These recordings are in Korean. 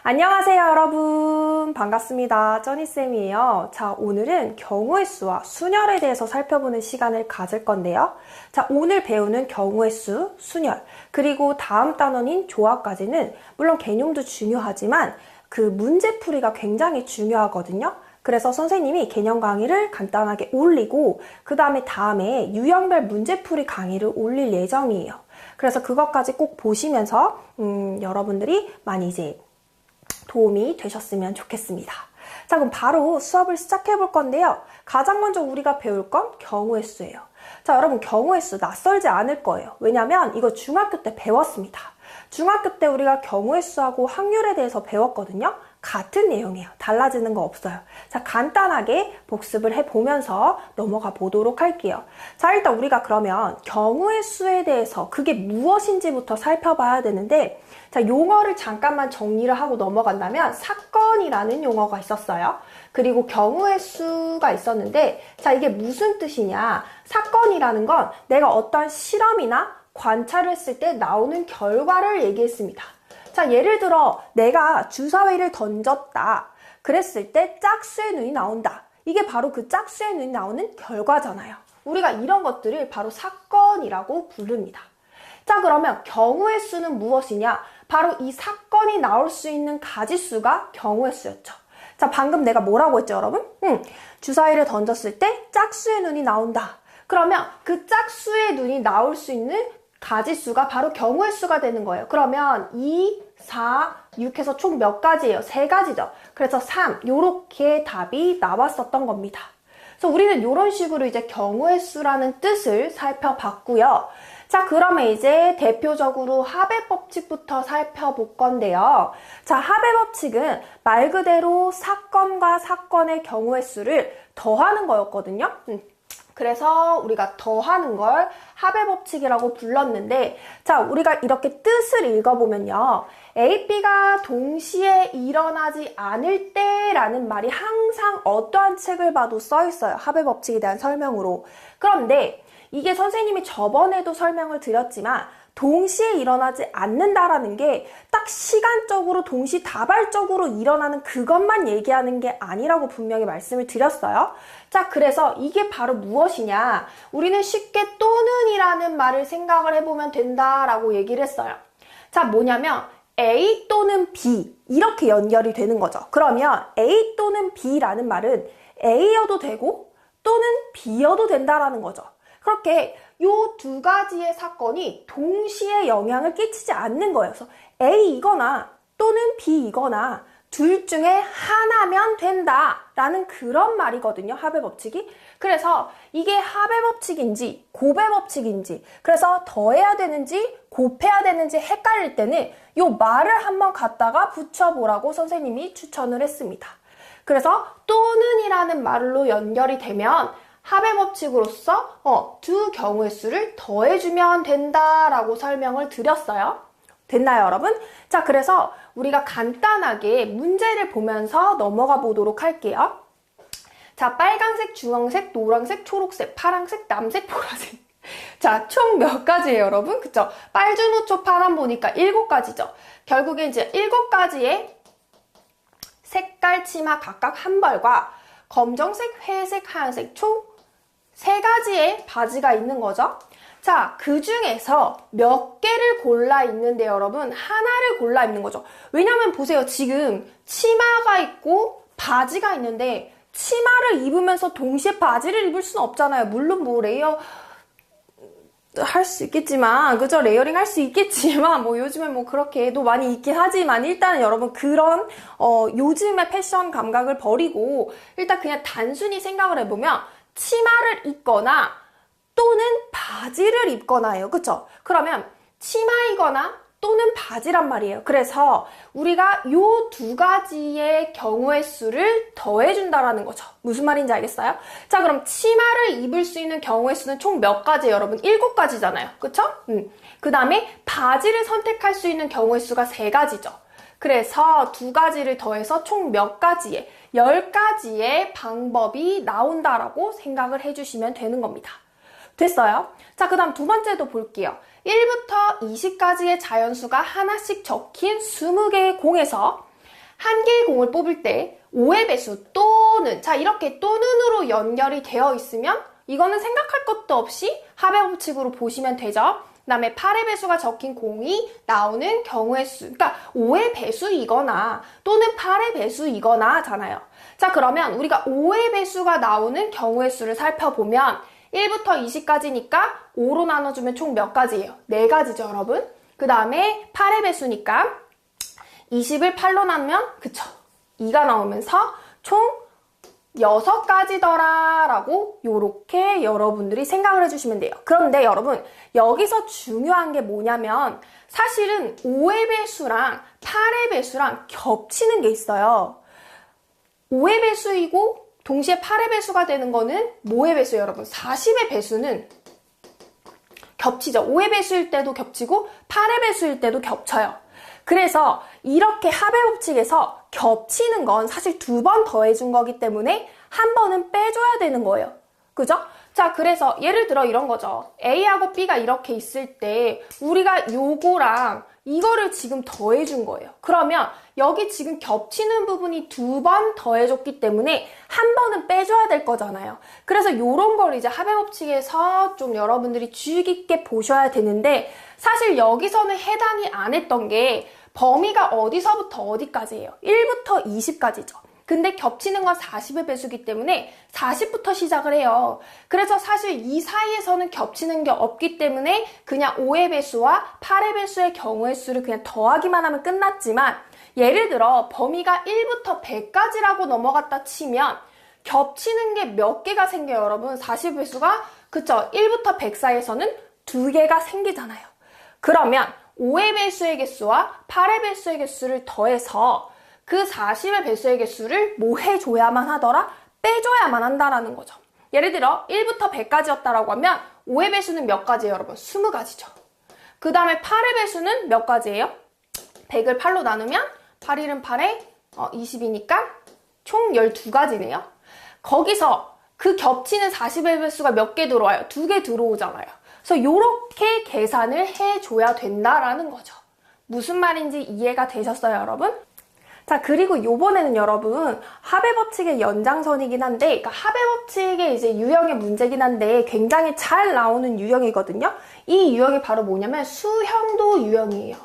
안녕하세요, 여러분. 반갑습니다. 쩌니쌤이에요. 자, 오늘은 경우의 수와 순열에 대해서 살펴보는 시간을 가질 건데요. 자, 오늘 배우는 경우의 수, 순열, 그리고 다음 단원인 조합까지는 물론 개념도 중요하지만 그 문제풀이가 굉장히 중요하거든요. 그래서 선생님이 개념 강의를 간단하게 올리고 그 다음에 유형별 문제풀이 강의를 올릴 예정이에요. 그래서 그것까지 꼭 보시면서 여러분들이 많이 이제 도움이 되셨으면 좋겠습니다. 자, 그럼 바로 수업을 시작해 볼 건데요. 가장 먼저 우리가 배울 건 경우의 수예요. 자, 여러분 경우의 수 낯설지 않을 거예요. 왜냐면 이거 중학교 때 배웠습니다. 중학교 때 우리가 경우의 수하고 확률에 대해서 배웠거든요. 같은 내용이에요. 달라지는 거 없어요. 자, 간단하게 복습을 해보면서 넘어가 보도록 할게요. 자, 일단 우리가 그러면 경우의 수에 대해서 그게 무엇인지부터 살펴봐야 되는데, 자, 용어를 잠깐만 정리를 하고 넘어간다면 사건이라는 용어가 있었어요. 그리고 경우의 수가 있었는데, 자, 이게 무슨 뜻이냐? 사건이라는 건 내가 어떤 실험이나 관찰을 했을 때 나오는 결과를 얘기했습니다. 자, 예를 들어 내가 주사위를 던졌다. 그랬을 때 짝수의 눈이 나온다. 이게 바로 그 짝수의 눈이 나오는 결과잖아요. 우리가 이런 것들을 바로 사건이라고 부릅니다. 자, 그러면 경우의 수는 무엇이냐? 바로 이 사건이 나올 수 있는 가지수가 경우의 수였죠. 자, 방금 내가 뭐라고 했죠, 여러분? 주사위를 던졌을 때 짝수의 눈이 나온다. 그러면 그 짝수의 눈이 나올 수 있는 가지수가 바로 경우의 수가 되는 거예요. 그러면 2, 4, 6 해서 총 몇 가지예요? 3가지죠. 그래서 3, 요렇게 답이 나왔었던 겁니다. 그래서 우리는 이런 식으로 이제 경우의 수라는 뜻을 살펴봤고요. 자, 그러면 이제 대표적으로 합의 법칙부터 살펴볼 건데요. 자, 합의 법칙은 말 그대로 사건과 사건의 경우의 수를 더하는 거였거든요. 그래서 우리가 더하는 걸 합의 법칙이라고 불렀는데, 자, 우리가 이렇게 뜻을 읽어보면요. A, B가 동시에 일어나지 않을 때라는 말이 항상 어떠한 책을 봐도 써 있어요. 합의 법칙에 대한 설명으로. 그런데 이게 선생님이 저번에도 설명을 드렸지만 동시에 일어나지 않는다라는 게 딱 시간적으로 동시다발적으로 일어나는 그것만 얘기하는 게 아니라고 분명히 말씀을 드렸어요. 자, 그래서 이게 바로 무엇이냐? 우리는 쉽게 또는이라는 말을 생각을 해보면 된다라고 얘기를 했어요. 자, 뭐냐면 A 또는 B 이렇게 연결이 되는 거죠. 그러면 A 또는 B라는 말은 A여도 되고 또는 B여도 된다라는 거죠. 그렇게 요 두 가지의 사건이 동시에 영향을 끼치지 않는 거예요. 그래서 A이거나 또는 B이거나 둘 중에 하나면 된다라는 그런 말이거든요. 합의 법칙이. 그래서 이게 합의 법칙인지 곱의 법칙인지, 그래서 더해야 되는지 곱해야 되는지 헷갈릴 때는 요 말을 한번 갖다가 붙여보라고 선생님이 추천을 했습니다. 그래서 또는이라는 말로 연결이 되면 합의 법칙으로서 두 경우의 수를 더해주면 된다라고 설명을 드렸어요. 됐나요, 여러분? 자, 그래서 우리가 간단하게 문제를 보면서 넘어가 보도록 할게요. 자, 빨강색, 주황색, 노란색, 초록색, 파란색, 남색, 보라색. 자, 총 몇 가지예요, 여러분? 그쵸? 빨주노초 파란 보니까 7가지죠. 결국에 이제 7가지의 색깔 치마 각각 한 벌과 검정색, 회색, 하얀색 총 3가지의 바지가 있는 거죠. 자, 그 중에서 몇 개를 골라 입는데 여러분 하나를 골라 입는 거죠. 왜냐면 보세요. 지금 치마가 있고 바지가 있는데 치마를 입으면서 동시에 바지를 입을 수는 없잖아요. 물론 뭐 레이어 할 수 있겠지만, 그죠? 레이어링 할 수 있겠지만, 뭐 요즘에 뭐 그렇게도 많이 있긴 하지만, 일단은 여러분 그런 요즘의 패션 감각을 버리고 일단 그냥 단순히 생각을 해보면 치마를 입거나 또는 바지를 입거나예요. 그쵸? 그러면 치마이거나 또는 바지란 말이에요. 그래서 우리가 요 2가지의 경우의 수를 더해준다라는 거죠. 무슨 말인지 알겠어요? 자, 그럼 치마를 입을 수 있는 경우의 수는 총 몇 가지예요, 여러분? 7가지잖아요. 그쵸? 그 다음에 바지를 선택할 수 있는 경우의 수가 3가지죠. 그래서 2가지를 더해서 총 몇 가지의 10가지의 방법이 나온다라고 생각을 해주시면 되는 겁니다. 됐어요? 자, 그 다음 2번째도 볼게요. 1부터 20까지의 자연수가 하나씩 적힌 20개의 공에서 한 개의 공을 뽑을 때 5의 배수 또는, 자, 이렇게 또는으로 연결이 되어 있으면 이거는 생각할 것도 없이 합의 법칙으로 보시면 되죠. 그 다음에 8의 배수가 적힌 공이 나오는 경우의 수, 그러니까 5의 배수이거나 또는 8의 배수이거나 하잖아요. 자, 그러면 우리가 5의 배수가 나오는 경우의 수를 살펴보면 1부터 20까지니까 5로 나눠주면 총 몇 가지예요? 4가지죠, 여러분. 그 다음에 8의 배수니까 20을 8로 나누면, 그쵸, 2가 나오면서 총 6가지더라 라고 요렇게 여러분들이 생각을 해주시면 돼요. 그런데 여러분, 여기서 중요한 게 뭐냐면 사실은 5의 배수랑 8의 배수랑 겹치는 게 있어요. 5의 배수이고 동시에 8의 배수가 되는 거는 뭐의 배수예요, 여러분? 40의 배수는 겹치죠. 5의 배수일 때도 겹치고 8의 배수일 때도 겹쳐요. 그래서 이렇게 합의 법칙에서 겹치는 건 사실 2번 더해준 거기 때문에 한 번은 빼줘야 되는 거예요. 그죠? 자, 그래서 예를 들어 이런 거죠. A하고 B가 이렇게 있을 때 우리가 요거랑 이거를 지금 더해준 거예요. 그러면 여기 지금 겹치는 부분이 2번 더해줬기 때문에 한 번은 빼줘야 될 거잖아요. 그래서 요런 걸 이제 합의 법칙에서 좀 여러분들이 주의 깊게 보셔야 되는데 사실 여기서는 해당이 안 했던 게 범위가 어디서부터 어디까지예요? 1부터 20까지죠. 근데 겹치는 건 40의 배수기 때문에 40부터 시작을 해요. 그래서 사실 이 사이에서는 겹치는 게 없기 때문에 그냥 5의 배수와 8의 배수의 경우의 수를 그냥 더하기만 하면 끝났지만 예를 들어 범위가 1부터 100까지라고 넘어갔다 치면 겹치는 게 몇 개가 생겨요, 여러분? 40배수가, 그쵸? 1부터 100 사이에서는 2개가 생기잖아요. 그러면 5의 배수의 개수와 8의 배수의 개수를 더해서 그 40의 배수의 개수를 뭐 해줘야만 하더라? 빼줘야만 한다라는 거죠. 예를 들어 1부터 100까지였다라고 하면 5의 배수는 몇 가지예요, 여러분? 20가지죠. 그 다음에 8의 배수는 몇 가지예요? 100을 8로 나누면 8, 1은 8에 20이니까 총 12가지네요. 거기서 그 겹치는 40의 배수가 몇 개 들어와요? 2개 들어오잖아요. 그래서 이렇게 계산을 해줘야 된다라는 거죠. 무슨 말인지 이해가 되셨어요, 여러분? 자, 그리고 요번에는 여러분 합의 법칙의 연장선이긴 한데, 그러니까 합의 법칙의 이제 유형의 문제긴 한데 굉장히 잘 나오는 유형이거든요. 이 유형이 바로 뭐냐면 수형도 유형이에요.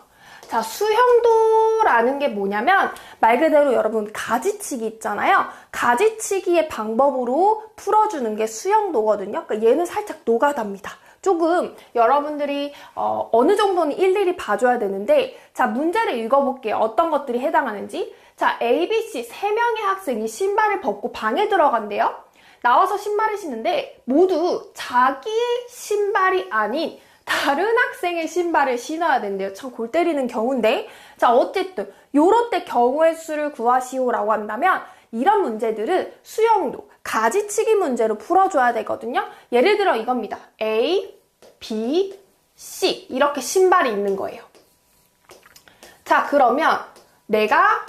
자, 수형도라는 게 뭐냐면 말 그대로 여러분 가지치기 있잖아요. 가지치기의 방법으로 풀어주는 게 수형도거든요. 그러니까 얘는 살짝 노가다입니다. 조금 여러분들이 어느 정도는 일일이 봐줘야 되는데, 자, 문제를 읽어볼게요. 어떤 것들이 해당하는지. 자, A, B, C 3명의 학생이 신발을 벗고 방에 들어간대요. 나와서 신발을 신는데 모두 자기의 신발이 아닌 다른 학생의 신발을 신어야 된대요. 참 골 때리는 경우인데. 자, 어쨌든 요럴 때 경우의 수를 구하시오라고 한다면 이런 문제들은 수형도, 가지치기 문제로 풀어줘야 되거든요. 예를 들어 이겁니다. A, B, C 이렇게 신발이 있는 거예요. 자, 그러면 내가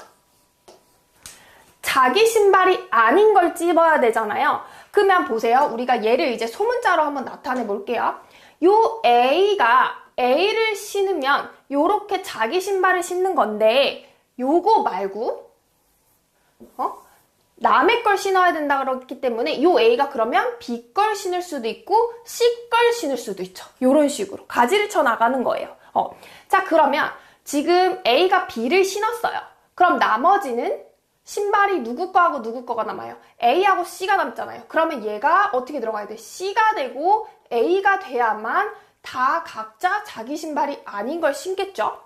자기 신발이 아닌 걸 찝어야 되잖아요. 그러면 보세요. 우리가 얘를 이제 소문자로 한번 나타내 볼게요. 요 A가 A를 신으면 요렇게 자기 신발을 신는 건데 요거 말고 남의 걸 신어야 된다 그렇기 때문에 요 A가 그러면 B 걸 신을 수도 있고 C 걸 신을 수도 있죠. 요런 식으로 가지를 쳐 나가는 거예요. 자, 그러면 지금 A가 B를 신었어요. 그럼 나머지는 신발이 누구 거하고 누구 거가 남아요? A하고 C가 남잖아요. 그러면 얘가 어떻게 들어가야 돼? C가 되고 A가 돼야만 다 각자 자기 신발이 아닌 걸 신겠죠?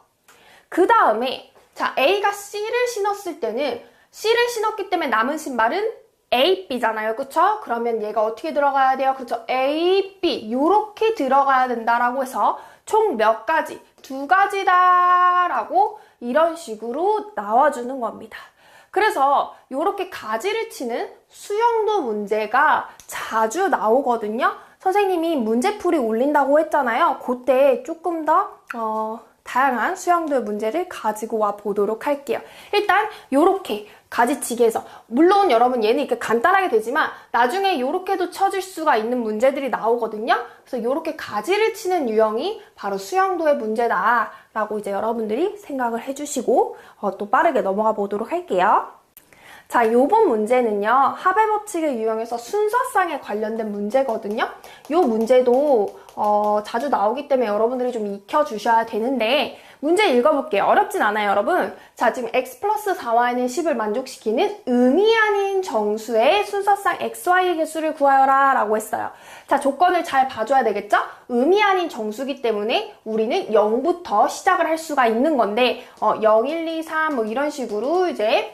그 다음에 자, A가 C를 신었을 때는 C를 신었기 때문에 남은 신발은 A, B잖아요. 그쵸? 그러면 얘가 어떻게 들어가야 돼요? 그쵸? A, B 요렇게 들어가야 된다라고 해서 총 몇 가지? 2가지다라고 이런 식으로 나와주는 겁니다. 그래서 이렇게 가지를 치는 수형도 문제가 자주 나오거든요. 선생님이 문제풀이 올린다고 했잖아요. 그때 조금 더 다양한 수형도의 문제를 가지고 와 보도록 할게요. 일단 이렇게 가지치기해서, 물론 여러분 얘는 이렇게 간단하게 되지만 나중에 이렇게도 쳐질 수가 있는 문제들이 나오거든요. 그래서 이렇게 가지를 치는 유형이 바로 수형도의 문제다 라고 이제 여러분들이 생각을 해주시고 또 빠르게 넘어가 보도록 할게요. 자, 요번 문제는요, 합의 법칙을 이용해서 순서쌍에 관련된 문제거든요. 요 문제도 자주 나오기 때문에 여러분들이 좀 익혀주셔야 되는데, 문제 읽어볼게요. 어렵진 않아요, 여러분. 자, 지금 x 플러스 4y는 10을 만족시키는 의미 아닌 정수의 순서쌍 xy의 개수를 구하여라 라고 했어요. 자, 조건을 잘 봐줘야 되겠죠? 의미 아닌 정수기 때문에 우리는 0부터 시작을 할 수가 있는 건데 0, 1, 2, 3 뭐 이런 식으로 이제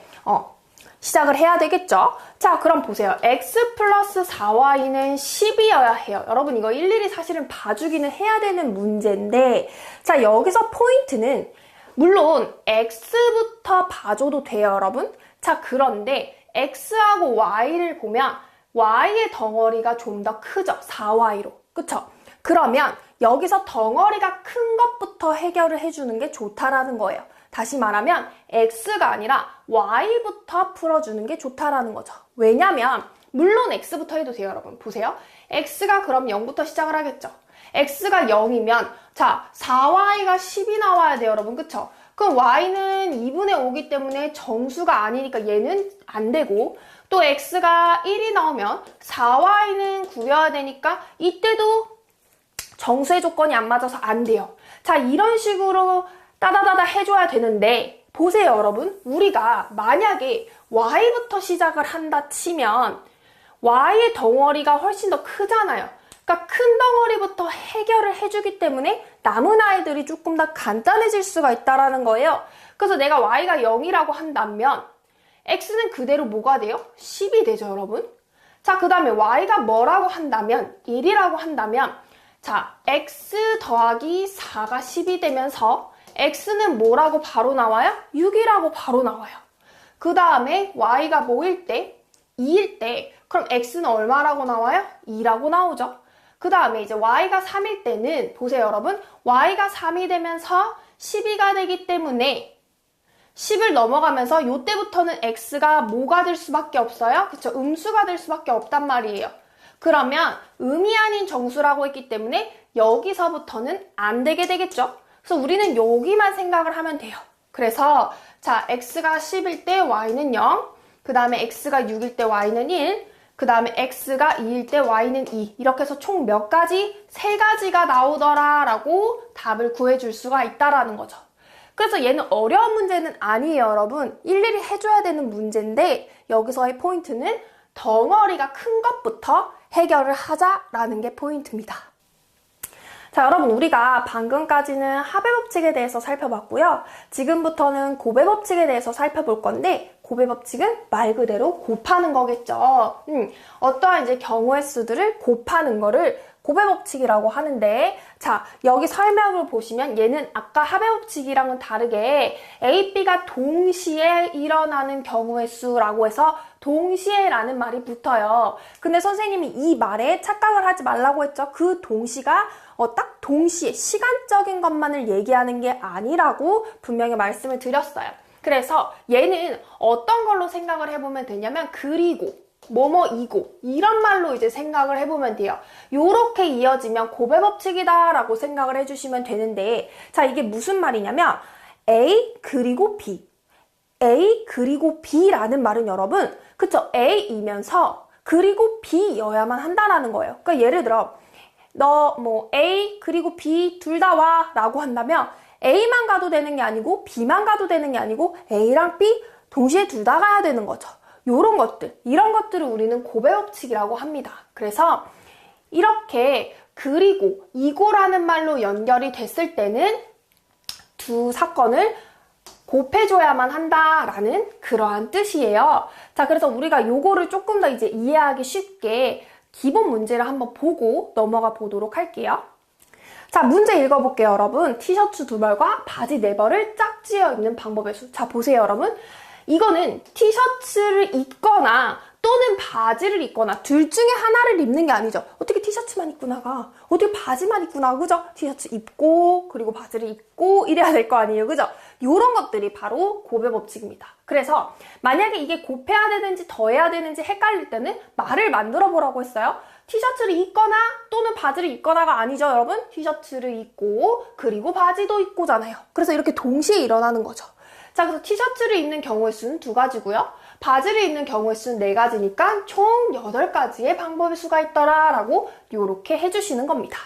시작을 해야 되겠죠? 자, 그럼 보세요. x 플러스 4y는 10이어야 해요. 여러분 이거 일일이 사실은 봐주기는 해야 되는 문제인데, 자, 여기서 포인트는 물론 x부터 봐줘도 돼요, 여러분. 자, 그런데 x하고 y를 보면 y의 덩어리가 좀 더 크죠? 4y로. 그쵸? 그러면 여기서 덩어리가 큰 것부터 해결을 해주는 게 좋다라는 거예요. 다시 말하면 x가 아니라 y부터 풀어주는 게 좋다라는 거죠. 왜냐면 물론 x부터 해도 돼요, 여러분. 보세요. x가 그럼 0부터 시작을 하겠죠. x가 0이면 자, 4y가 10이 나와야 돼요, 여러분. 그쵸? 그럼 y는 2분의 5기 때문에 정수가 아니니까 얘는 안 되고, 또 x가 1이 나오면 4y는 구해야 되니까 이때도 정수의 조건이 안 맞아서 안 돼요. 자, 이런 식으로 따다다다 해줘야 되는데, 보세요, 여러분. 우리가 만약에 y부터 시작을 한다 치면 y의 덩어리가 훨씬 더 크잖아요. 그러니까 큰 덩어리부터 해결을 해주기 때문에 남은 아이들이 조금 더 간단해질 수가 있다는 거예요. 그래서 내가 y가 0이라고 한다면 x는 그대로 뭐가 돼요? 10이 되죠, 여러분. 자, 그 다음에 y가 뭐라고 한다면 1이라고 한다면 자, x 더하기 4가 10이 되면서 x는 뭐라고 바로 나와요? 6이라고 바로 나와요. 그 다음에 y가 뭐일 때? 2일 때 그럼 x는 얼마라고 나와요? 2라고 나오죠. 그 다음에 이제 y가 3일 때는 보세요, 여러분. y가 3이 되면서 12가 되기 때문에 10을 넘어가면서 이때부터는 x가 뭐가 될 수밖에 없어요? 그쵸? 음수가 될 수밖에 없단 말이에요. 그러면 의미 아닌 정수라고 했기 때문에 여기서부터는 안 되게 되겠죠? 그래서 우리는 여기만 생각을 하면 돼요. 그래서 자, x가 10일 때 y는 0, 그 다음에 x가 6일 때 y는 1, 그 다음에 x가 2일 때 y는 2. 이렇게 해서 총 몇 가지? 3가지가 나오더라 라고 답을 구해줄 수가 있다라는 거죠. 그래서 얘는 어려운 문제는 아니에요, 여러분. 일일이 해줘야 되는 문제인데 여기서의 포인트는 덩어리가 큰 것부터 해결을 하자라는 게 포인트입니다. 자, 여러분, 우리가 방금까지는 합의 법칙에 대해서 살펴봤고요. 지금부터는 곱의 법칙에 대해서 살펴볼 건데, 곱의 법칙은 말 그대로 곱하는 거겠죠. 어떠한 이제 경우의 수들을 곱하는 거를 곱의 법칙이라고 하는데, 자, 여기 설명을 보시면 얘는 아까 합의 법칙이랑은 다르게 A, B가 동시에 일어나는 경우의 수라고 해서 동시에라는 말이 붙어요. 근데 선생님이 이 말에 착각을 하지 말라고 했죠. 그 동시가 딱 동시에 시간적인 것만을 얘기하는 게 아니라고 분명히 말씀을 드렸어요. 그래서 얘는 어떤 걸로 생각을 해보면 되냐면 그리고 뭐뭐이고 이런 말로 이제 생각을 해보면 돼요. 요렇게 이어지면 곱의 법칙이다 라고 생각을 해주시면 되는데, 자, 이게 무슨 말이냐면 A 그리고 B, A 그리고 B라는 말은 여러분, 그쵸? A이면서 그리고 B여야만 한다라는 거예요. 그러니까 예를 들어 너 뭐 A 그리고 B 둘 다 와 라고 한다면 A만 가도 되는 게 아니고 B만 가도 되는 게 아니고 A랑 B 동시에 둘 다 가야 되는 거죠. 요런 것들, 이런 것들을 우리는 곱의 법칙이라고 합니다. 그래서 이렇게 그리고 이고라는 말로 연결이 됐을 때는 두 사건을 곱해줘야만 한다라는 그러한 뜻이에요. 자, 그래서 우리가 요거를 조금 더 이제 이해하기 쉽게 기본 문제를 한번 보고 넘어가 보도록 할게요. 자, 문제 읽어볼게요, 여러분. 티셔츠 2벌과 바지 4벌을 짝지어 입는 방법의 수. 자, 보세요, 여러분. 이거는 티셔츠를 입거나 또는 바지를 입거나 둘 중에 하나를 입는 게 아니죠. 어떻게 티셔츠만 입고 나가? 어떻게 바지만 입고 나가? 그죠? 티셔츠 입고 그리고 바지를 입고 이래야 될 거 아니에요. 그죠? 이런 것들이 바로 곱의 법칙입니다. 그래서 만약에 이게 곱해야 되는지 더해야 되는지 헷갈릴 때는 말을 만들어 보라고 했어요. 티셔츠를 입거나 또는 바지를 입거나가 아니죠, 여러분? 티셔츠를 입고 그리고 바지도 입고잖아요. 그래서 이렇게 동시에 일어나는 거죠. 자, 그래서 티셔츠를 입는 경우의 수는 2가지고요. 바지를 입는 경우의 수는 4가지니까 총 8가지의 방법의 수가 있더라 라고 이렇게 해주시는 겁니다.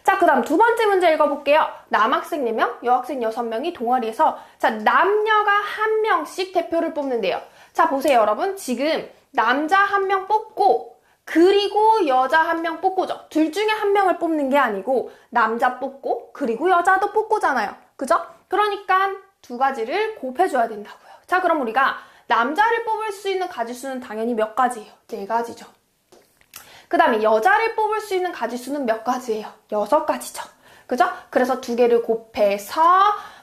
자, 그 다음 2번째 문제 읽어볼게요. 남학생 4명, 여학생 6명이 동아리에서 자, 남녀가 1명씩 대표를 뽑는데요. 자, 보세요, 여러분. 지금 남자 1명 뽑고 그리고 여자 1명 뽑고죠. 둘 중에 1명을 뽑는 게 아니고 남자 뽑고 그리고 여자도 뽑고잖아요. 그죠? 그러니까 2가지를 곱해줘야 된다고요. 자, 그럼 우리가 남자를 뽑을 수 있는 가지수는 당연히 몇 가지예요? 4가지죠. 그 다음에 여자를 뽑을 수 있는 가지수는 몇 가지예요? 6가지죠. 그죠? 그래서 2개를 곱해서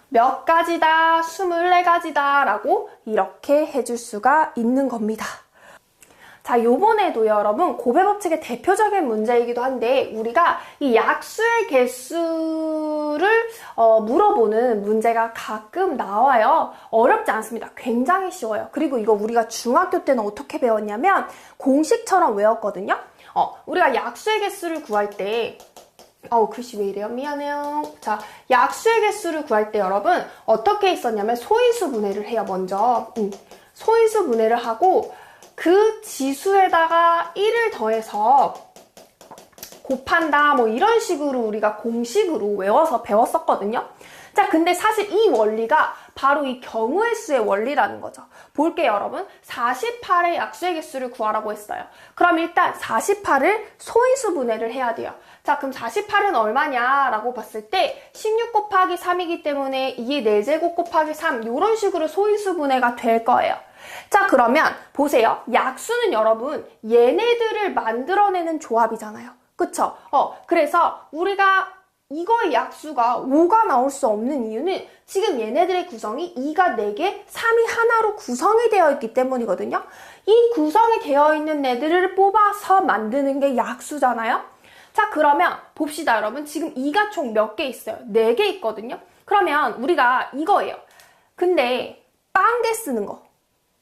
몇 가지다? 24가지다 라고 이렇게 해줄 수가 있는 겁니다. 자, 요번에도 여러분 곱의 법칙의 대표적인 문제이기도 한데 우리가 이 약수의 개수를 물어보는 문제가 가끔 나와요. 어렵지 않습니다. 굉장히 쉬워요. 그리고 이거 우리가 중학교 때는 어떻게 배웠냐면 공식처럼 외웠거든요. 우리가 약수의 개수를 구할 때 글씨 왜 이래요? 미안해요. 자, 약수의 개수를 구할 때 여러분 어떻게 했었냐면 소인수 분해를 해요. 먼저 소인수 분해를 하고 그 지수에다가 1을 더해서 곱한다 뭐 이런 식으로 우리가 공식으로 외워서 배웠었거든요. 자, 근데 사실 이 원리가 바로 이 경우의 수의 원리라는 거죠. 볼게요, 여러분. 48의 약수의 개수를 구하라고 했어요. 그럼 일단 48을 소인수 분해를 해야 돼요. 자, 그럼 48은 얼마냐라고 봤을 때 16 곱하기 3이기 때문에 2의 4제곱 곱하기 3 이런 식으로 소인수 분해가 될 거예요. 자, 그러면 보세요. 약수는 여러분 얘네들을 만들어내는 조합이잖아요. 그쵸? 그래서 우리가 이거의 약수가 5가 나올 수 없는 이유는 지금 얘네들의 구성이 2가 4개, 3이 하나로 구성이 되어 있기 때문이거든요. 이 구성이 되어 있는 애들을 뽑아서 만드는 게 약수잖아요. 자, 그러면 봅시다, 여러분. 지금 2가 총 몇 개 있어요? 4개 있거든요. 그러면 우리가 이거예요. 근데 빵개 쓰는 거.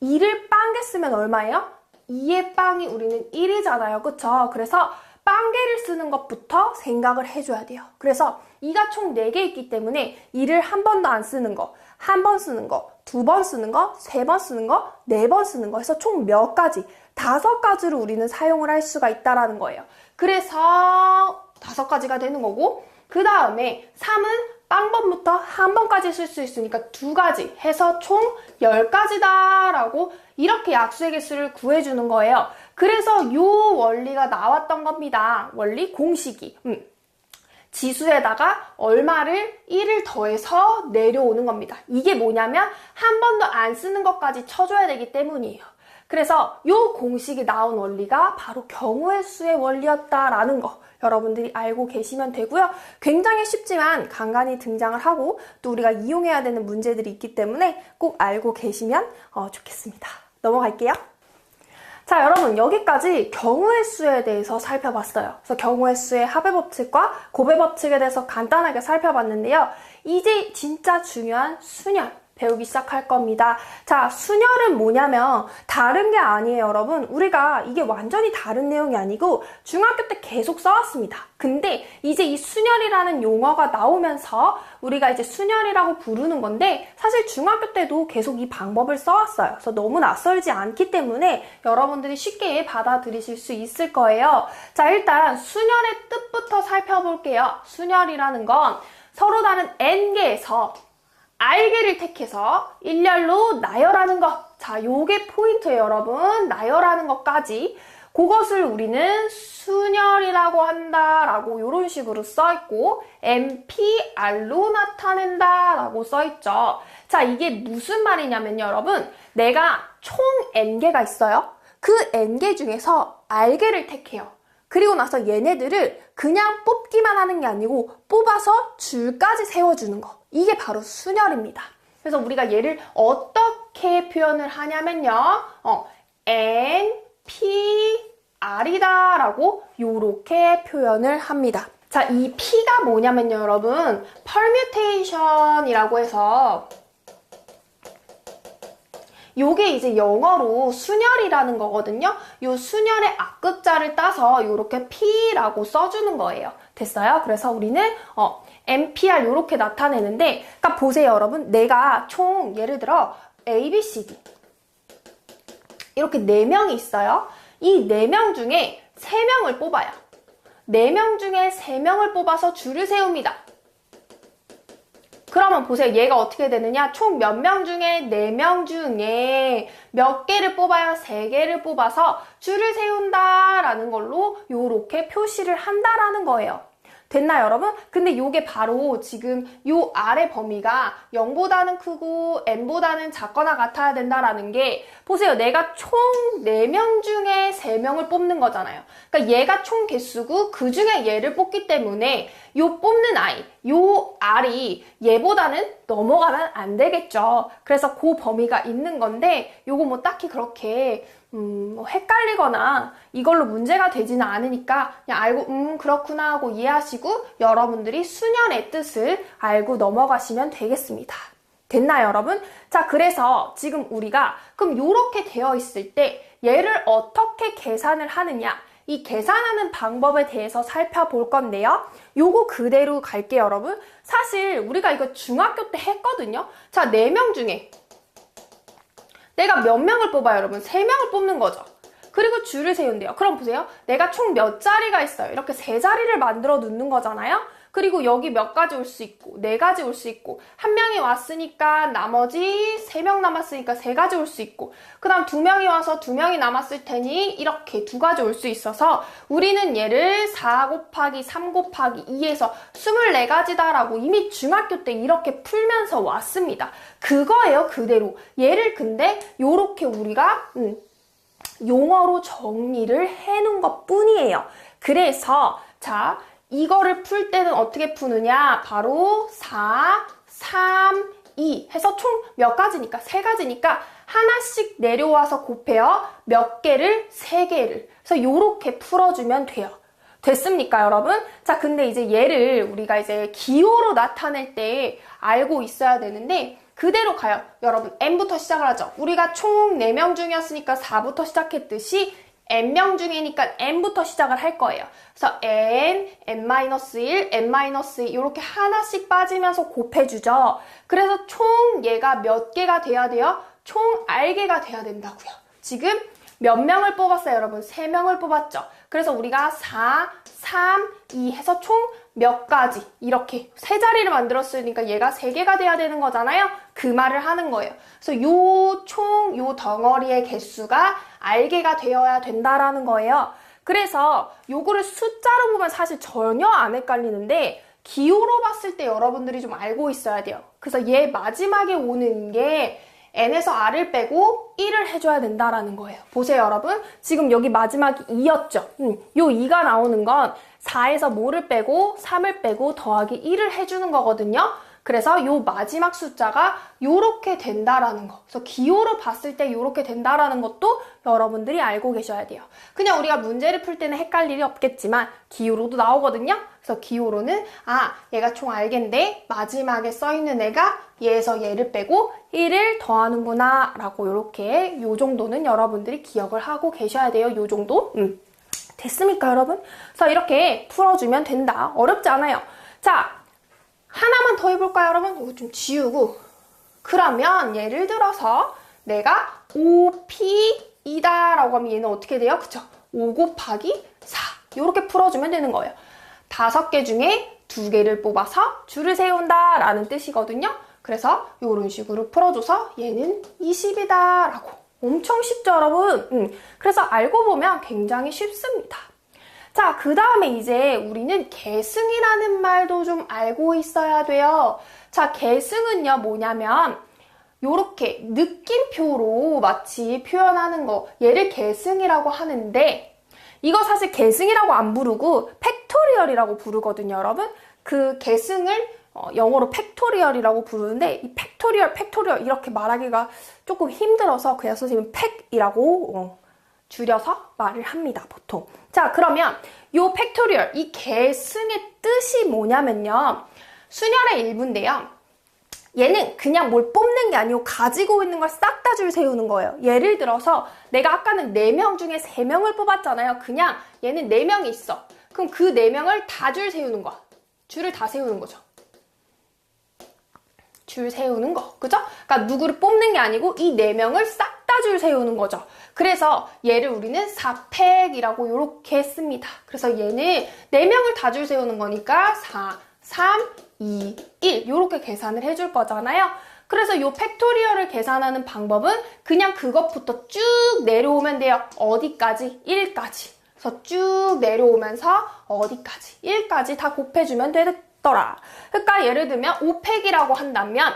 2를 빵개 쓰면 얼마예요? 2의 빵이 우리는 1이잖아요. 그쵸? 그래서 빵개를 쓰는 것부터 생각을 해줘야 돼요. 그래서 2가 총 4개 있기 때문에 2를 한 번도 안 쓰는 거, 한 번 쓰는 거, 2번 쓰는 거, 3번 쓰는 거, 4번 쓰는 거 해서 총 몇 가지? 5가지를 우리는 사용을 할 수가 있다라는 거예요. 그래서 5가지가 되는 거고 그 다음에 3은 빵번부터 한 번까지 쓸 수 있으니까 2가지 해서 총 10가지다 라고 이렇게 약수의 개수를 구해주는 거예요. 그래서 이 원리가 나왔던 겁니다. 원리 공식이. 지수에다가 얼마를 1을 더해서 내려오는 겁니다. 이게 뭐냐면 한 번도 안 쓰는 것까지 쳐줘야 되기 때문이에요. 그래서 이 공식이 나온 원리가 바로 경우의 수의 원리였다라는 거 여러분들이 알고 계시면 되고요. 굉장히 쉽지만 간간히 등장을 하고 또 우리가 이용해야 되는 문제들이 있기 때문에 꼭 알고 계시면 좋겠습니다. 넘어갈게요. 자, 여러분 여기까지 경우의 수에 대해서 살펴봤어요. 그래서 경우의 수의 합의 법칙과 곱의 법칙에 대해서 간단하게 살펴봤는데요. 이제 진짜 중요한 순열 배우기 시작할 겁니다. 자, 순열은 뭐냐면 다른 게 아니에요, 여러분. 우리가 이게 완전히 다른 내용이 아니고 중학교 때 계속 써왔습니다. 근데 이제 이 순열이라는 용어가 나오면서 우리가 이제 순열이라고 부르는 건데 사실 중학교 때도 계속 이 방법을 써왔어요. 그래서 너무 낯설지 않기 때문에 여러분들이 쉽게 받아들이실 수 있을 거예요. 자, 일단 순열의 뜻부터 살펴볼게요. 순열이라는 건 서로 다른 n개에서 R개를 택해서 일렬로 나열하는 것. 자, 요게 포인트예요, 여러분. 나열하는 것까지. 그것을 우리는 순열이라고 한다라고 이런 식으로 써있고 NPR로 나타낸다라고 써있죠. 자, 이게 무슨 말이냐면요, 여러분. 내가 총 N개가 있어요. 그 N개 중에서 R개를 택해요. 그리고 나서 얘네들을 그냥 뽑기만 하는 게 아니고 뽑아서 줄까지 세워주는 거. 이게 바로 순열입니다. 그래서 우리가 얘를 어떻게 표현을 하냐면요. N, PR이다 라고 요렇게 표현을 합니다. 자, 이 P가 뭐냐면요, 여러분. permutation이라고 해서 요게 이제 영어로 순열이라는 거거든요. 요 순열의 앞글자를 따서 요렇게 P라고 써주는 거예요. 됐어요? 그래서 우리는 MPR 요렇게 나타내는데, 그러니까 보세요, 여러분. 내가 총 예를 들어 A, B, C, D 이렇게 4명이 있어요. 이 4명 중에 3명을 뽑아요. 4명 중에 3명을 뽑아서 줄을 세웁니다. 그러면 보세요. 얘가 어떻게 되느냐? 총 몇 명 중에 4명 중에 몇 개를 뽑아요? 3개를 뽑아서 줄을 세운다라는 걸로 요렇게 표시를 한다라는 거예요. 됐나요, 여러분? 근데 요게 바로 지금 요 아래 범위가 0보다는 크고 n보다는 작거나 같아야 된다라는 게, 보세요. 내가 총 4명 중에 3명을 뽑는 거잖아요. 그러니까 얘가 총 개수고 그 중에 얘를 뽑기 때문에 요 뽑는 아이, 요 R이 얘보다는 넘어가면 안 되겠죠. 그래서 그 범위가 있는 건데, 요거 뭐 딱히 그렇게 헷갈리거나 이걸로 문제가 되지는 않으니까 그냥 알고 그렇구나 하고 이해하시고 여러분들이 순열의 뜻을 알고 넘어가시면 되겠습니다. 됐나요, 여러분? 자, 그래서 지금 우리가 그럼 요렇게 되어 있을 때 얘를 어떻게 계산을 하느냐, 이 계산하는 방법에 대해서 살펴볼 건데요. 요거 그대로 갈게요, 여러분. 사실 우리가 이거 중학교 때 했거든요. 자, 4명 중에 내가 몇 명을 뽑아요, 여러분? 3명을 뽑는 거죠. 그리고 줄을 세운대요. 그럼 보세요. 내가 총 몇 자리가 있어요. 이렇게 3자리를 만들어 놓는 거잖아요. 그리고 여기 몇 가지 올 수 있고 4가지 올 수 있고, 한 명이 왔으니까 나머지 3명 남았으니까 3가지 올 수 있고, 그 다음 2명이 와서 2명이 남았을 테니 이렇게 2가지 올 수 있어서 우리는 얘를 4 곱하기 3 곱하기 2에서 24가지다 라고 이미 중학교 때 이렇게 풀면서 왔습니다. 그거예요, 그대로. 얘를 근데 요렇게 우리가 용어로 정리를 해놓은 것 뿐이에요. 그래서 자, 이거를 풀 때는 어떻게 푸느냐? 바로 4, 3, 2 해서 총 몇 가지니까? 3가지니까 하나씩 내려와서 곱해요. 몇 개를? 3개를. 그래서 요렇게 풀어주면 돼요. 됐습니까, 여러분? 자, 근데 이제 얘를 우리가 이제 기호로 나타낼 때 알고 있어야 되는데, 그대로 가요. 여러분, n부터 시작을 하죠. 우리가 총 4명 중이었으니까 4부터 시작했듯이 n명 중이니까 n부터 시작을 할 거예요. 그래서 n, n-1, n-2 이렇게 하나씩 빠지면서 곱해주죠. 그래서 총 얘가 몇 개가 돼야 돼요? 총 R개가 돼야 된다고요. 지금 몇 명을 뽑았어요, 여러분? 3명을 뽑았죠. 그래서 우리가 4, 3, 2 해서 총 몇 가지 이렇게 3자리를 만들었으니까 얘가 3개가 돼야 되는 거잖아요. 그 말을 하는 거예요. 그래서 요 덩어리의 개수가 R개가 되어야 된다라는 거예요. 그래서 요거를 숫자로 보면 사실 전혀 안 헷갈리는데 기호로 봤을 때 여러분들이 좀 알고 있어야 돼요. 그래서 얘 마지막에 오는 게 n에서 r을 빼고 1을 해줘야 된다라는 거예요. 보세요, 여러분. 지금 여기 마지막이 2였죠. 요 2가 나오는 건 4에서 뭐를 빼고 3을 빼고 더하기 1을 해주는 거거든요. 그래서 요 마지막 숫자가 요렇게 된다라는 거. 그래서 기호로 봤을 때 요렇게 된다라는 것도 여러분들이 알고 계셔야 돼요. 그냥 우리가 문제를 풀 때는 헷갈릴 일이 없겠지만 기호로도 나오거든요. 그래서 기호로는 얘가 총 R개인데 마지막에 써있는 애가 얘에서 얘를 빼고 1을 더하는구나 라고 요렇게 요 정도는 여러분들이 기억을 하고 계셔야 돼요. 요 정도. 됐습니까, 여러분? 그래서 이렇게 풀어주면 된다. 어렵지 않아요. 자, 하나만 더 해볼까요, 여러분? 이거 좀 지우고. 그러면 예를 들어서 내가 5P이다 라고 하면 얘는 어떻게 돼요? 그쵸? 5 곱하기 4 이렇게 풀어주면 되는 거예요. 5개 중에 2개를 뽑아서 줄을 세운다 라는 뜻이거든요. 그래서 이런 식으로 풀어줘서 얘는 20이다 라고. 엄청 쉽죠, 여러분? 그래서 알고 보면 굉장히 쉽습니다. 자, 그 다음에 이제 우리는 계승이라는 말도 좀 알고 있어야 돼요. 자, 계승은요, 뭐냐면 요렇게 느낌표로 마치 표현하는 거, 얘를 계승이라고 하는데 이거 사실 계승이라고 안 부르고 팩토리얼이라고 부르거든요, 여러분. 그 계승을 영어로 팩토리얼이라고 부르는데 이 팩토리얼 이렇게 말하기가 조금 힘들어서 그냥 선생님은 팩이라고 줄여서 말을 합니다, 보통. 자, 그러면 요 팩토리얼, 이 계승의 뜻이 뭐냐면요. 수열의 일부인데요. 얘는 그냥 뭘 뽑는 게 아니고 가지고 있는 걸 싹 다 줄 세우는 거예요. 예를 들어서 내가 아까는 4명 중에 3명을 뽑았잖아요. 그냥 얘는 4명이 있어. 그럼 그 4명을 다 줄 세우는 거야. 줄을 다 세우는 거죠. 줄 세우는 거. 그죠? 그러니까 누구를 뽑는 게 아니고 이 4명을 싹 다 줄 세우는 거죠. 그래서 얘를 우리는 4팩이라고 이렇게 씁니다. 그래서 얘는 4명을 다 줄 세우는 거니까 4, 3, 2, 1 이렇게 계산을 해줄 거잖아요. 그래서 이 팩토리얼을 계산하는 방법은 그냥 그것부터 쭉 내려오면 돼요. 어디까지? 1까지. 그래서 쭉 내려오면서 어디까지? 1까지 다 곱해주면 되더라. 그러니까 예를 들면 5팩이라고 한다면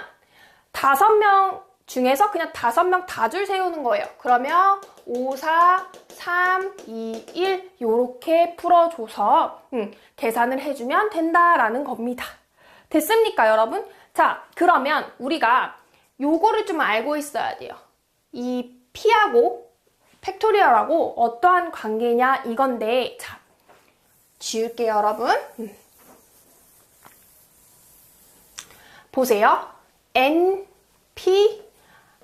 5명 중에서 그냥 5명 다 줄 세우는 거예요. 그러면 5, 4, 3, 2, 1 이렇게 풀어줘서 계산을 해주면 된다라는 겁니다. 됐습니까, 여러분? 자, 그러면 우리가 요거를 좀 알고 있어야 돼요. 이 P하고 팩토리얼하고 어떠한 관계냐 이건데, 자, 지울게요, 여러분. 보세요. N, P,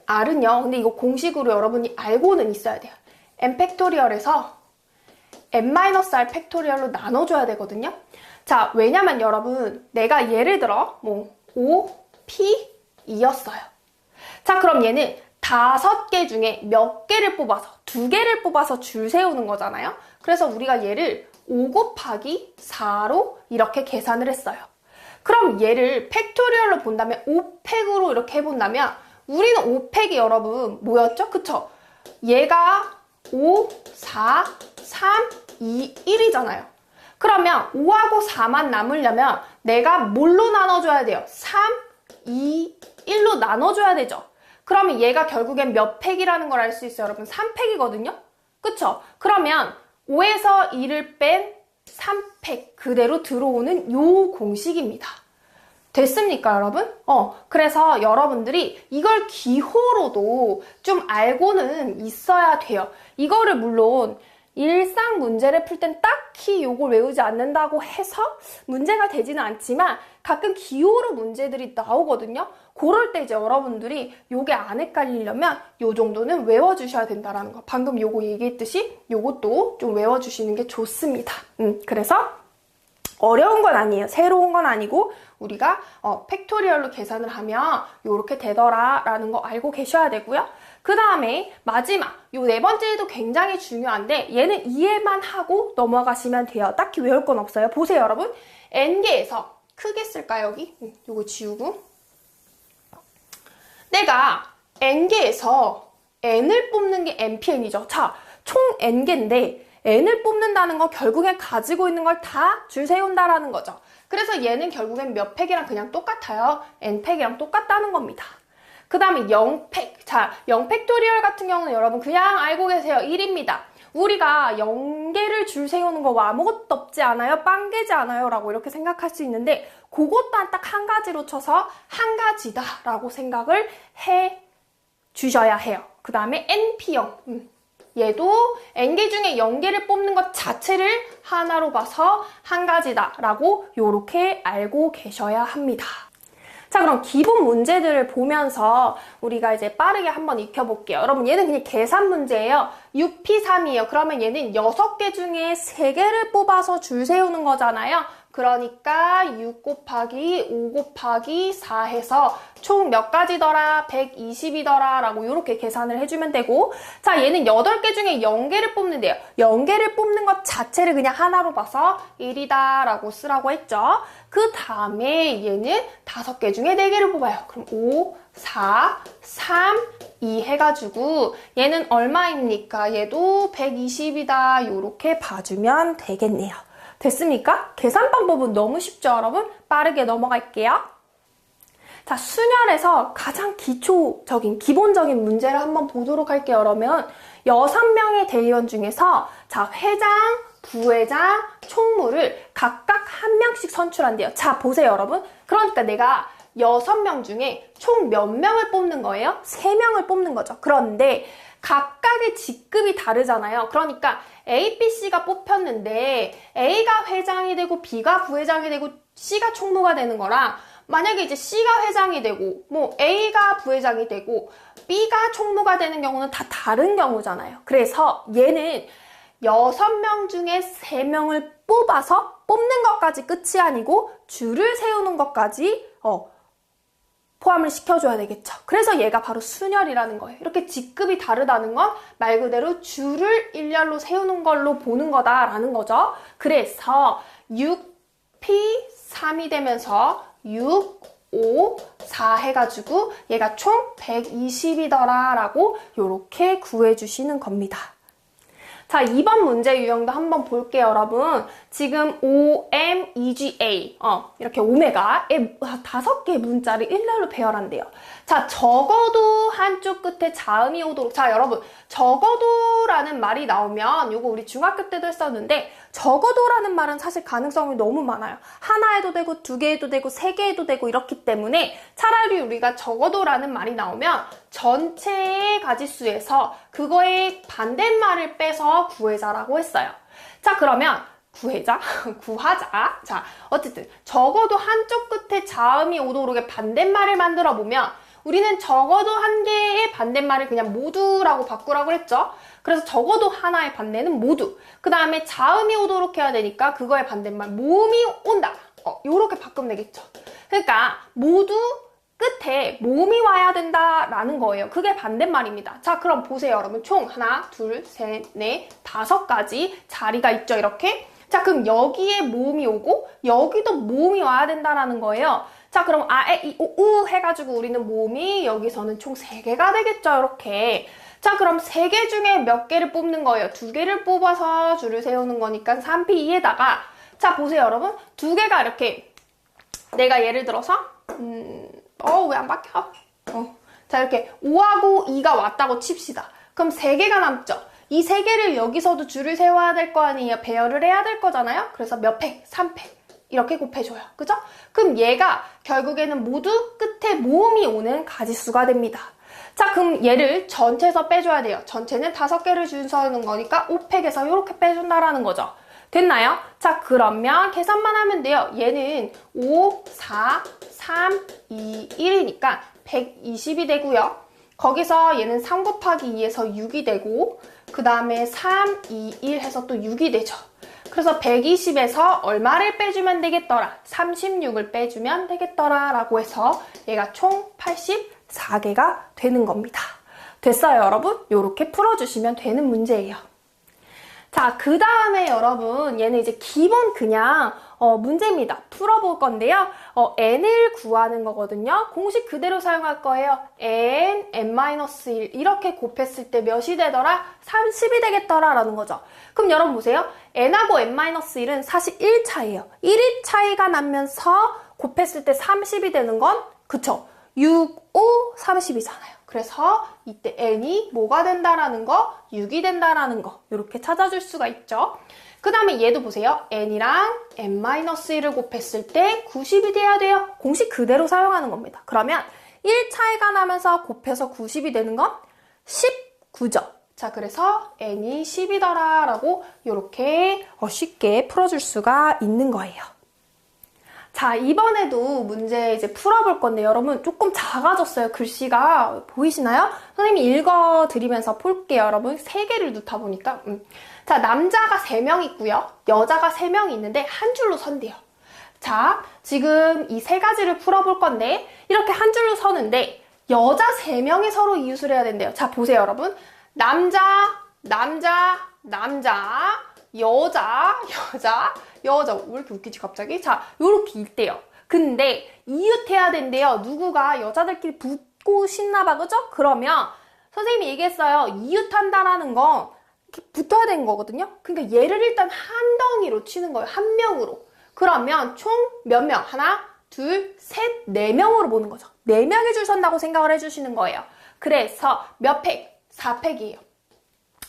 R은요. 근데 이거 공식으로 여러분이 알고는 있어야 돼요. N 팩토리얼에서 N-R 팩토리얼로 나눠줘야 되거든요. 자, 왜냐면 여러분, 내가 예를 들어, 5, P, 2였어요. 자, 그럼 얘는 5개 중에 몇 개를 뽑아서, 2개를 뽑아서 줄 세우는 거잖아요. 그래서 우리가 얘를 5 곱하기 4로 이렇게 계산을 했어요. 그럼 얘를 팩토리얼로 본다면 5팩으로 이렇게 해본다면 우리는 5팩이 여러분 뭐였죠? 그쵸? 얘가 5, 4, 3, 2, 1이잖아요. 그러면 5하고 4만 남으려면 내가 뭘로 나눠줘야 돼요? 3, 2, 1로 나눠줘야 되죠. 그러면 얘가 결국엔 몇 팩이라는 걸 알 수 있어요, 여러분? 3팩이거든요? 그쵸? 그러면 5에서 2를 뺀 3팩 그대로 들어오는 요 공식입니다. 됐습니까, 여러분? 그래서 여러분들이 이걸 기호로도 좀 알고는 있어야 돼요. 이거를 물론 일상 문제를 풀 땐 딱히 요걸 외우지 않는다고 해서 문제가 되지는 않지만 가끔 기호로 문제들이 나오거든요. 그럴 때 이제 여러분들이 요게 안 헷갈리려면 요 정도는 외워주셔야 된다라는 거. 방금 요거 얘기했듯이 요것도 좀 외워주시는 게 좋습니다. 그래서 어려운 건 아니에요. 새로운 건 아니고 우리가 팩토리얼로 계산을 하면 요렇게 되더라라는 거 알고 계셔야 되고요. 그 다음에 마지막 요 4번째도 굉장히 중요한데 얘는 이해만 하고 넘어가시면 돼요. 딱히 외울 건 없어요. 보세요, 여러분. n개에서 크게 쓸까요, 여기? 요거 지우고. 내가 n개에서 n을 뽑는 게 npn이죠. 자, 총 n개인데 n을 뽑는다는 건 결국엔 가지고 있는 걸 다 줄 세운다라는 거죠. 그래서 얘는 결국엔 몇 팩이랑 그냥 똑같아요. n팩이랑 똑같다는 겁니다. 그 다음에 0팩. 자, 0팩토리얼 같은 경우는 여러분 그냥 알고 계세요. 1입니다. 우리가 0개를 줄 세우는 거 아무것도 없지 않아요? 빵개지 않아요? 라고 이렇게 생각할 수 있는데 그것 또한 딱 한 가지로 쳐서 한 가지다 라고 생각을 해 주셔야 해요. 그 다음에 np형. 얘도 n개 중에 0개를 뽑는 것 자체를 하나로 봐서 한 가지다 라고 요렇게 알고 계셔야 합니다. 자, 그럼 기본 문제들을 보면서 우리가 이제 빠르게 한번 익혀볼게요. 여러분, 얘는 그냥 계산 문제예요. 6P3이에요. 그러면 얘는 6개 중에 3개를 뽑아서 줄 세우는 거잖아요. 그러니까 6 곱하기 5 곱하기 4 해서 총 몇 가지더라? 120이더라 라고 이렇게 계산을 해주면 되고, 자, 얘는 8개 중에 0개를 뽑는데요. 0개를 뽑는 것 자체를 그냥 하나로 봐서 1이다 라고 쓰라고 했죠. 그 다음에 얘는 5개 중에 4개를 뽑아요. 그럼 5, 4, 3, 2 해가지고 얘는 얼마입니까? 얘도 120이다. 이렇게 봐주면 되겠네요. 됐습니까? 계산 방법은 너무 쉽죠, 여러분? 빠르게 넘어갈게요. 자, 순열에서 가장 기초적인, 기본적인 문제를 한번 보도록 할게요. 그러면 6명의 대의원 중에서 자, 회장, 부회장, 총무를 각각 한 명씩 선출한대요. 자, 보세요, 여러분. 그러니까 내가 6명 중에 총 몇 명을 뽑는 거예요? 3명을 뽑는 거죠. 그런데 각각의 직급이 다르잖아요. 그러니까 A, B, C가 뽑혔는데 A가 회장이 되고 B가 부회장이 되고 C가 총무가 되는 거랑 만약에 이제 C가 회장이 되고 뭐 A가 부회장이 되고 B가 총무가 되는 경우는 다 다른 경우잖아요. 그래서 얘는 6명 중에 3명을 뽑아서 뽑는 것까지 끝이 아니고 줄을 세우는 것까지 포함을 시켜줘야 되겠죠. 그래서 얘가 바로 순열이라는 거예요. 이렇게 직급이 다르다는 건 말 그대로 줄을 일렬로 세우는 걸로 보는 거다라는 거죠. 그래서 6P 3이 되면서 6, 5, 4 해가지고 얘가 총 120이더라 라고 이렇게 구해주시는 겁니다. 자, 2번 문제 유형도 한번 볼게요, 여러분. 지금 OMEGA, 이렇게 오메가의 5개의 문자를 일렬로 배열한대요. 자, 적어도 한쪽 끝에 자음이 오도록. 자, 여러분, 적어도라는 말이 나오면 요거 우리 중학교 때도 했었는데 적어도라는 말은 사실 가능성이 너무 많아요. 하나 해도 되고 2개 해도 되고 3개 해도 되고 이렇기 때문에 차라리 우리가 적어도라는 말이 나오면 전체의 가지수에서 그거의 반대말을 빼서 구해자라고 했어요. 자, 그러면 구해자? 구하자. 자, 어쨌든 적어도 한쪽 끝에 자음이 오도록의 반대말을 만들어 보면 우리는 적어도 한 개의 반대말을 그냥 모두라고 바꾸라고 했죠. 그래서 적어도 하나의 반대는 모두. 그 다음에 자음이 오도록 해야 되니까 그거의 반대말 모음이 온다. 요렇게 바꾸면 되겠죠. 그러니까 모두 끝에 모음이 와야 된다라는 거예요. 그게 반대말입니다. 자, 그럼 보세요, 여러분. 총 하나, 둘, 셋, 넷, 5가지 자리가 있죠, 이렇게. 자, 그럼 여기에 모음이 오고 여기도 모음이 와야 된다라는 거예요. 자, 그럼 아, 에, 이, 오, 우 해가지고 우리는 모음이 여기서는 총 3개가 되겠죠, 이렇게. 자, 그럼 3개 중에 몇 개를 뽑는 거예요? 2개를 뽑아서 줄을 세우는 거니까 3P2에다가 자, 보세요, 여러분. 2개가 이렇게 내가 예를 들어서 왜 안 바뀌어? 자, 이렇게 5하고 2가 왔다고 칩시다. 그럼 3개가 남죠? 이 3개를 여기서도 줄을 세워야 될 거 아니에요? 배열을 해야 될 거잖아요? 그래서 몇 팩? 3팩. 이렇게 곱해줘요. 그죠? 그럼 얘가 결국에는 모두 끝에 모음이 오는 가지수가 됩니다. 자, 그럼 얘를 전체에서 빼줘야 돼요. 전체는 5개를 줄 서는 거니까 5팩에서 이렇게 빼준다라는 거죠. 됐나요? 자, 그러면 계산만 하면 돼요. 얘는 5, 4, 3, 2, 1이니까 120이 되고요. 거기서 얘는 3 곱하기 2에서 6이 되고 그 다음에 3, 2, 1 해서 또 6이 되죠. 그래서 120에서 얼마를 빼주면 되겠더라? 36을 빼주면 되겠더라 라고 해서 얘가 총 84개가 되는 겁니다. 됐어요, 여러분? 이렇게 풀어주시면 되는 문제예요. 자, 그 다음에 여러분, 얘는 이제 기본 그냥 문제입니다. 풀어볼 건데요. n을 구하는 거거든요. 공식 그대로 사용할 거예요. n, n-1 이렇게 곱했을 때 몇이 되더라? 30이 되겠더라 라는 거죠. 그럼 여러분 보세요. n하고 n-1은 사실 1차예요. 1의 차이가 나면서 곱했을 때 30이 되는 건 그쵸? 6, 5, 30이잖아요. 그래서 이때 n이 뭐가 된다라는 거? 6이 된다라는 거 이렇게 찾아줄 수가 있죠. 그 다음에 얘도 보세요. n이랑 n-1을 곱했을 때 90이 돼야 돼요. 공식 그대로 사용하는 겁니다. 그러면 1 차이가 나면서 곱해서 90이 되는 건 19죠. 자, 그래서 n이 10이더라 라고 이렇게 쉽게 풀어줄 수가 있는 거예요. 자, 이번에도 문제 이제 풀어볼 건데 여러분 조금 작아졌어요. 글씨가 보이시나요? 선생님이 읽어드리면서 볼게요. 여러분 3개를 넣다 보니까 자, 남자가 3명 있고요. 여자가 3명이 있는데 한 줄로 선대요. 자, 지금 이 3가지를 풀어볼 건데 이렇게 한 줄로 서는데 여자 3명이 서로 이웃을 해야 된대요. 자, 보세요, 여러분. 남자, 남자, 남자, 여자, 여자, 여자. 왜 이렇게 웃기지 갑자기? 자, 요렇게 있대요. 근데 이웃해야 된대요. 누구가 여자들끼리 붙고 싶나 봐. 그죠? 그러면 선생님이 얘기했어요. 이웃한다라는 건 이렇게 붙어야 되는 거거든요. 그러니까 얘를 일단 한 덩이로 치는 거예요. 한 명으로. 그러면 총 몇 명? 하나, 둘, 셋, 4명으로 보는 거죠. 4명이 줄 선다고 생각을 해주시는 거예요. 그래서 몇 팩? 4팩이에요.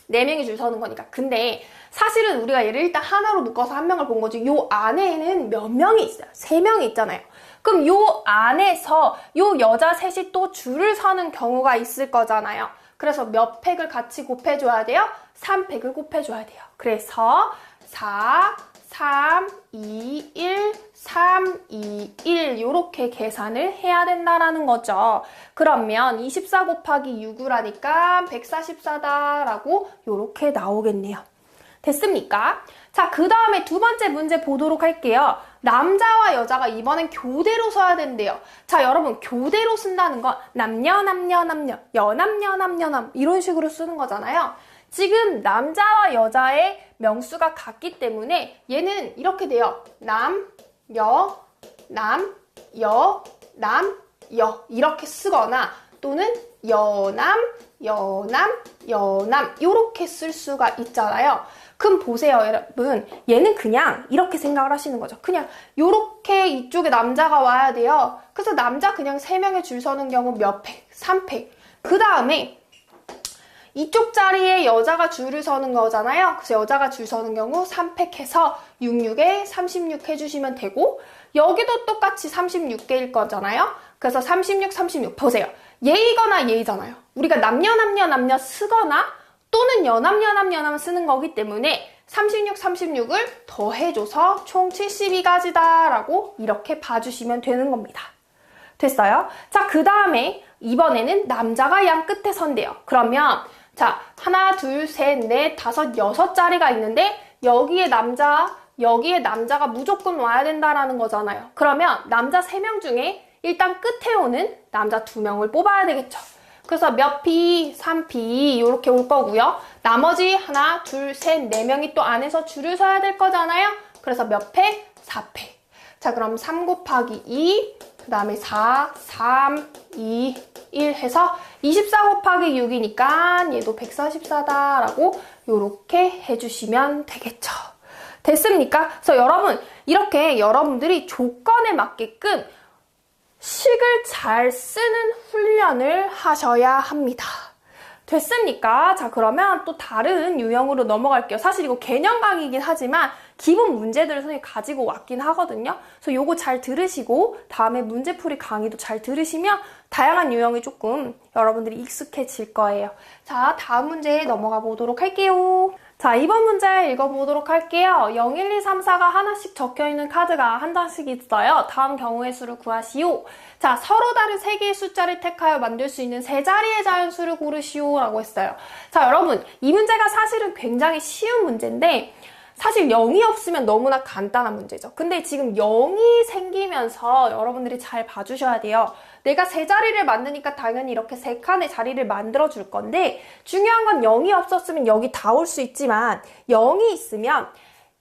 4명이 줄 서는 거니까. 근데 사실은 우리가 얘를 일단 하나로 묶어서 한 명을 본 거지. 요 안에는 몇 명이 있어요? 3명이 있잖아요. 그럼 요 안에서 요 여자 셋이 또 줄을 서는 경우가 있을 거잖아요. 그래서 몇 팩을 같이 곱해줘야 돼요? 3팩을 곱해줘야 돼요. 그래서 4, 3, 2, 1, 3, 2, 1 이렇게 계산을 해야 된다라는 거죠. 그러면 24 곱하기 6을 하니까 144다라고 이렇게 나오겠네요. 됐습니까? 자, 그 다음에 두 번째 문제 보도록 할게요. 남자와 여자가 이번엔 교대로 서야 된대요. 자, 여러분 교대로 쓴다는 건 남녀, 여남 이런 식으로 쓰는 거잖아요. 지금 남자와 여자의 명수가 같기 때문에 얘는 이렇게 돼요. 남, 여 이렇게 쓰거나 또는 여남 이렇게 쓸 수가 있잖아요. 그럼 보세요, 여러분. 얘는 그냥 이렇게 생각을 하시는 거죠. 그냥 이렇게 이쪽에 남자가 와야 돼요. 그래서 남자 그냥 3명의 줄 서는 경우 몇 팩? 3팩. 그 다음에 이쪽 자리에 여자가 줄을 서는 거잖아요. 그래서 여자가 줄 서는 경우 3팩 해서 66에 36 해주시면 되고, 여기도 똑같이 36개일 거잖아요. 그래서 36 보세요. 얘이거나 얘이잖아요. 우리가 남녀 쓰거나 또는 여남 쓰는 거기 때문에 36을 더해줘서 총 72가지다 라고 이렇게 봐주시면 되는 겁니다. 됐어요? 자, 그 다음에 이번에는 남자가 양 끝에 선대요. 그러면 자, 하나, 둘, 셋, 넷, 다섯, 6자리가 있는데 여기에 남자가 무조건 와야 된다라는 거잖아요. 그러면 남자 3명 중에 일단 끝에 오는 남자 2명을 뽑아야 되겠죠. 그래서 몇 피, 3피 이렇게 올 거고요. 나머지 하나, 둘, 셋, 4명이 또 안에서 줄을 서야 될 거잖아요. 그래서 몇 팩? 4팩. 자, 그럼 3 곱하기 2, 그 다음에 4, 3, 2, 1 해서 24 곱하기 6이니까 얘도 144다라고 이렇게 해주시면 되겠죠. 됐습니까? 그래서 여러분, 이렇게 여러분들이 조건에 맞게끔 식을 잘 쓰는 훈련을 하셔야 합니다. 됐습니까? 자, 그러면 또 다른 유형으로 넘어갈게요. 사실 이거 개념 강의이긴 하지만 기본 문제들을 선생님이 가지고 왔긴 하거든요. 그래서 요거 잘 들으시고 다음에 문제풀이 강의도 잘 들으시면 다양한 유형이 조금 여러분들이 익숙해질 거예요. 자, 다음 문제 넘어가 보도록 할게요. 자, 이번 문제 읽어보도록 할게요. 0, 1, 2, 3, 4가 하나씩 적혀있는 카드가 한 장씩 있어요. 다음 경우의 수를 구하시오. 자, 서로 다른 3개의 숫자를 택하여 만들 수 있는 3자리의 자연수를 고르시오 라고 했어요. 자, 여러분, 이 문제가 사실은 굉장히 쉬운 문제인데 사실 0이 없으면 너무나 간단한 문제죠. 근데 지금 0이 생기면서 여러분들이 잘 봐주셔야 돼요. 내가 3자리를 만드니까 당연히 이렇게 3칸의 자리를 만들어 줄 건데 중요한 건 0이 없었으면 여기 다 올 수 있지만 0이 있으면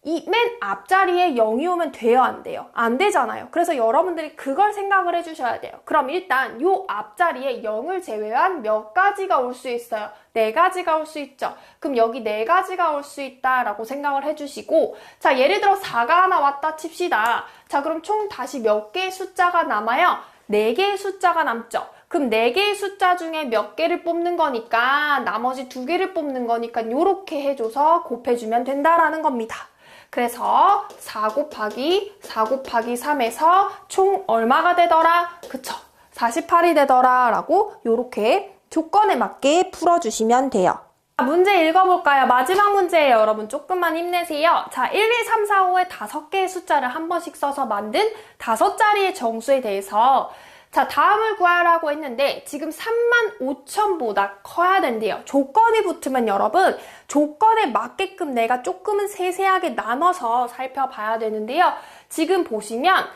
이 맨 앞자리에 0이 오면 돼요, 안 돼요? 안 되잖아요. 그래서 여러분들이 그걸 생각을 해주셔야 돼요. 그럼 일단 요 앞자리에 0을 제외한 몇 가지가 올 수 있어요? 4가지가 올 수 있죠. 그럼 여기 4가지가 올 수 있다라고 생각을 해주시고, 자, 예를 들어 4가 하나 왔다 칩시다. 자, 그럼 총 다시 몇 개의 숫자가 남아요? 4개의 숫자가 남죠. 그럼 4개의 숫자 중에 몇 개를 뽑는 거니까 나머지 2개를 뽑는 거니까 요렇게 해줘서 곱해주면 된다라는 겁니다. 그래서 4 곱하기 3에서 총 얼마가 되더라? 그쵸? 48이 되더라 라고 요렇게 조건에 맞게 풀어주시면 돼요. 문제 읽어볼까요? 마지막 문제예요. 여러분 조금만 힘내세요. 자, 1, 2, 3, 4, 5에 5개의 숫자를 한 번씩 써서 만든 5자리의 정수에 대해서 자, 다음을 구하라고 했는데 지금 35,000보다 커야 된대요. 조건이 붙으면 여러분 조건에 맞게끔 내가 조금은 세세하게 나눠서 살펴봐야 되는데요. 지금 보시면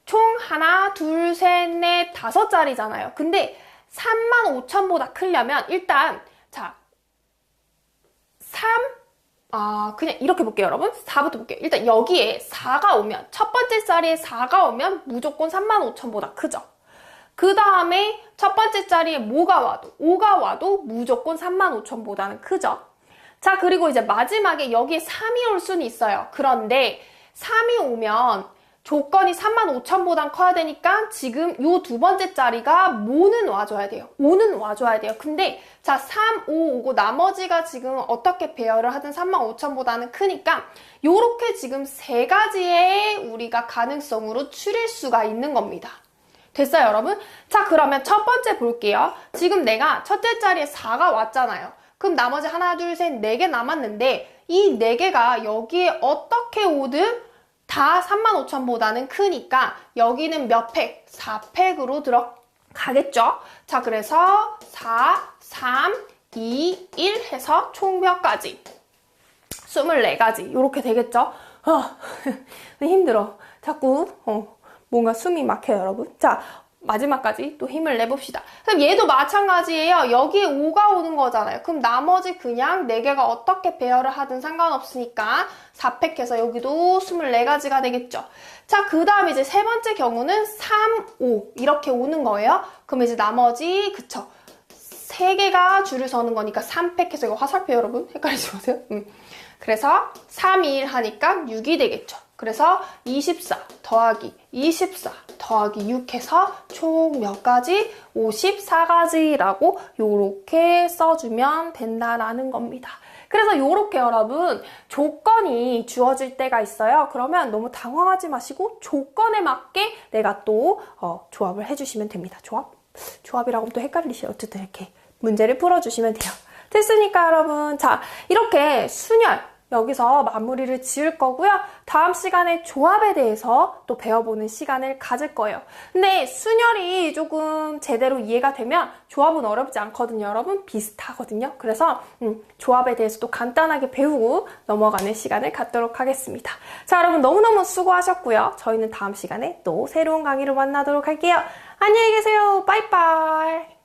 총 하나, 둘, 셋, 넷, 5자리잖아요. 근데 35,000보다 크려면 일단 자, 그냥 이렇게 볼게요, 여러분. 4부터 볼게요. 일단 여기에 4가 오면 첫 번째 자리에 4가 오면 무조건 35,000보다 크죠. 그 다음에 첫 번째 자리에 뭐가 와도 5가 와도 무조건 35,000보다는 크죠. 자, 그리고 이제 마지막에 여기에 3이 올 수는 있어요. 그런데 3이 오면 조건이 35,000보단 커야 되니까 지금 요 두 번째 자리가 5는 와줘야 돼요. 5는 와줘야 돼요. 근데 자, 3, 5 오고 나머지가 지금 어떻게 배열을 하든 35,000보다는 크니까 요렇게 지금 3가지의 우리가 가능성으로 추릴 수가 있는 겁니다. 됐어요, 여러분? 자, 그러면 첫 번째 볼게요. 지금 내가 첫째 자리에 4가 왔잖아요. 그럼 나머지 하나, 둘, 셋, 4개 남았는데 이 4개가 여기에 어떻게 오든 다 35,000보다는 크니까 여기는 몇 팩? 4팩으로 들어가겠죠? 자, 그래서 4, 3, 2, 1 해서 총 몇 가지? 24가지 이렇게 되겠죠? 힘들어. 자꾸 뭔가 숨이 막혀요, 여러분. 자, 마지막까지 또 힘을 내봅시다. 그럼 얘도 마찬가지예요. 여기에 5가 오는 거잖아요. 그럼 나머지 그냥 4개가 어떻게 배열을 하든 상관없으니까 4팩해서 여기도 24가지가 되겠죠. 자, 그 다음 이제 세 번째 경우는 3, 5 이렇게 오는 거예요. 그럼 이제 나머지 그쵸. 3개가 줄을 서는 거니까 3팩해서 이거 화살표 여러분 헷갈리지 마세요. 그래서 3, 2, 1 하니까 6이 되겠죠. 그래서 24 더하기 24 더하기 6 해서 총 몇 가지? 54가지라고 요렇게 써주면 된다라는 겁니다. 그래서 요렇게 여러분 조건이 주어질 때가 있어요. 그러면 너무 당황하지 마시고 조건에 맞게 내가 또 조합을 해주시면 됩니다. 조합이라고 하면 또 헷갈리시죠. 어쨌든 이렇게 문제를 풀어주시면 돼요. 됐으니까 여러분, 자, 이렇게 순열 여기서 마무리를 지을 거고요. 다음 시간에 조합에 대해서 또 배워보는 시간을 가질 거예요. 근데 순열이 조금 제대로 이해가 되면 조합은 어렵지 않거든요, 여러분. 비슷하거든요. 그래서 조합에 대해서 또 간단하게 배우고 넘어가는 시간을 갖도록 하겠습니다. 자, 여러분 너무너무 수고하셨고요. 저희는 다음 시간에 또 새로운 강의로 만나도록 할게요. 안녕히 계세요. 빠이빠이.